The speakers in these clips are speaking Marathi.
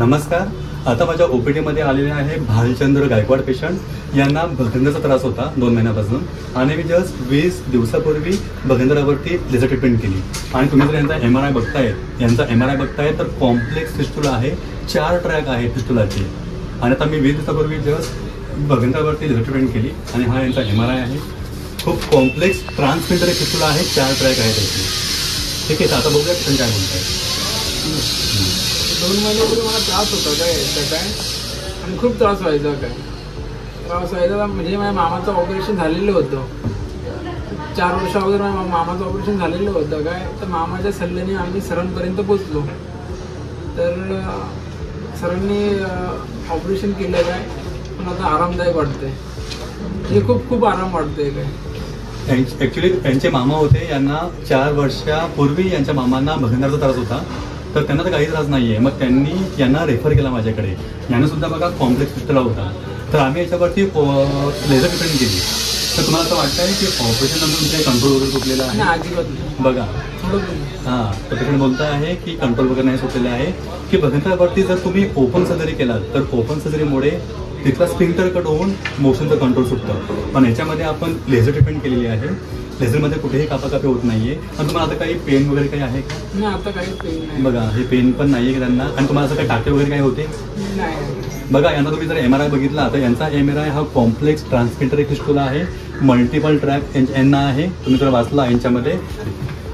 नमस्कार. आता माझ्या ओपीडीमध्ये आलेले आहे भालचंद्र गायकवाड पेशंट. यांना भगंदराचा त्रास होता 2 महिन्यापासून आणि मी जस्ट 20 दिवसापूर्वी भगंदरावरती लेझर ट्रीटमेंट केली. आणि तुम्ही जर यांचा MRI बघताय तर कॉम्प्लेक्स फिस्टुला आहे, 4 ट्रॅक आहे फिस्टुलाचे. आणि आता मी 20 दिवसापूर्वी जस्ट भगंदरावरती लेझर ट्रीटमेंट केली आणि हा यांचा MRI आहे. खूप कॉम्प्लेक्स ट्रान्सपेंडर फिस्टुला आहे, 4 ट्रॅक आहे त्याचे. ठीक आहे, तर आता बघूया तुम्ही काय बोलताय. 2 महिन्यापूर्वी मला त्रास होता काय आणि खूप त्रास व्हायचा म्हणजे माझ्या मामाचं ऑपरेशन झालेलं होतं 4 वर्ष अगोदर. माझ्या मामाचं ऑपरेशन झालेलं होतं तर मामाच्या सल्ल्याने आम्ही सरांपर्यंत पोचलो. तर सरांनी ऑपरेशन केलं पण आता आरामदायक वाटतंय, म्हणजे खूप आराम वाटतोय ॲक्च्युली यांचे मामा होते, यांना 4 वर्षापूर्वी यांच्या मामांना भगंदराचा त्रास होता. तर त्यांना तर काही त्रास नाही आहे. मग त्यांनी यांना रेफर केला माझ्याकडे. यांना सुद्धा बघा कॉम्प्लेक्स फिस्टुला होता. तर आम्ही याच्यावरती लेझर ट्रीटमेंट केली. तर तुम्हाला असं वाटतं आहे की ऑपरेशन नंतर तुमचे कंट्रोल वगैरे सुटलेला आहे? बघा तर पेशंट बोलता आहे की कंट्रोल वगैरे नाही सुटलेला आहे. की भगंदरावरती जर तुम्ही ओपन सर्जरी केलात तर ओपन सर्जरीमुळे तिथला स्फिंक्टर कट होऊन मोशनचं कंट्रोल सुटतं. पण याच्यामध्ये आपण लेझर ट्रीटमेंट केलेली आहे. लेझरमध्ये कुठेही कापाकापी होत नाहीये. आणि तुम्हाला आता काही पेन वगैरे काही आहे का? नाही, आता काही पेन नाही. बघा हे पेन पण नाहीये त्यांना. आणि तुम्हाला असं काही टाके वगैरे काही होते? बघा यांना तुम्ही जर MRI बघितला तर यांचा MRI हा कॉम्प्लेक्स ट्रान्सपेंडर फिस्टुला आहे, मल्टिपल ट्रॅक यांना आहे. तुम्ही जर वाचला यांच्यामध्ये.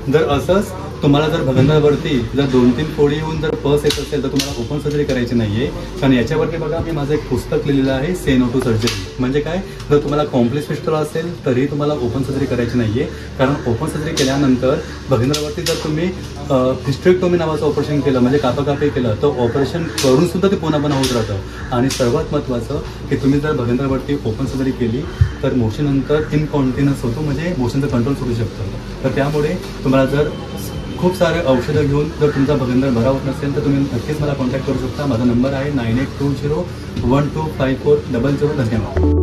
जर असंच तुम्हाला जर भगंदरावरती जर 2-3 फोडी येऊन जर पस येत असेल तर तुम्हाला ओपन सर्जरी करायची नाहीये. कारण याच्यावरती बघा मी माझं एक पुस्तक लिहिलेलं आहे, से नो टू सर्जरी. म्हणजे काय, जर तुम्हाला कॉम्प्लेक्स फिस्टुला असेल तरी तुम्हाला ओपन सर्जरी करायची नाहीये. कारण ओपन सर्जरी केल्यानंतर भगंदरावरती जर तुम्ही हिस्टेरेक्टोमी नावाचं ऑपरेशन केलं, म्हणजे कापाकापी केलं, तर ऑपरेशन करून सुद्धा ते पुन्हा होत राहतं. आणि सर्वात महत्त्वाचं की तुम्ही जर भगंदरावरती ओपन सर्जरी केली तर मोशननंतर इनकॉन्टिन्युअस होतो, म्हणजे मोशनचं कंट्रोल सुटू शकतं. तर त्यामुळे तुम्हाला जर खूप सारे औषधं घेऊन जर तुमचा भगंदर बरा होत नसेल तर तुम्ही नक्कीच मला कॉन्टॅक्ट करू शकता. माझा नंबर आहे 9820125400. धन्यवाद.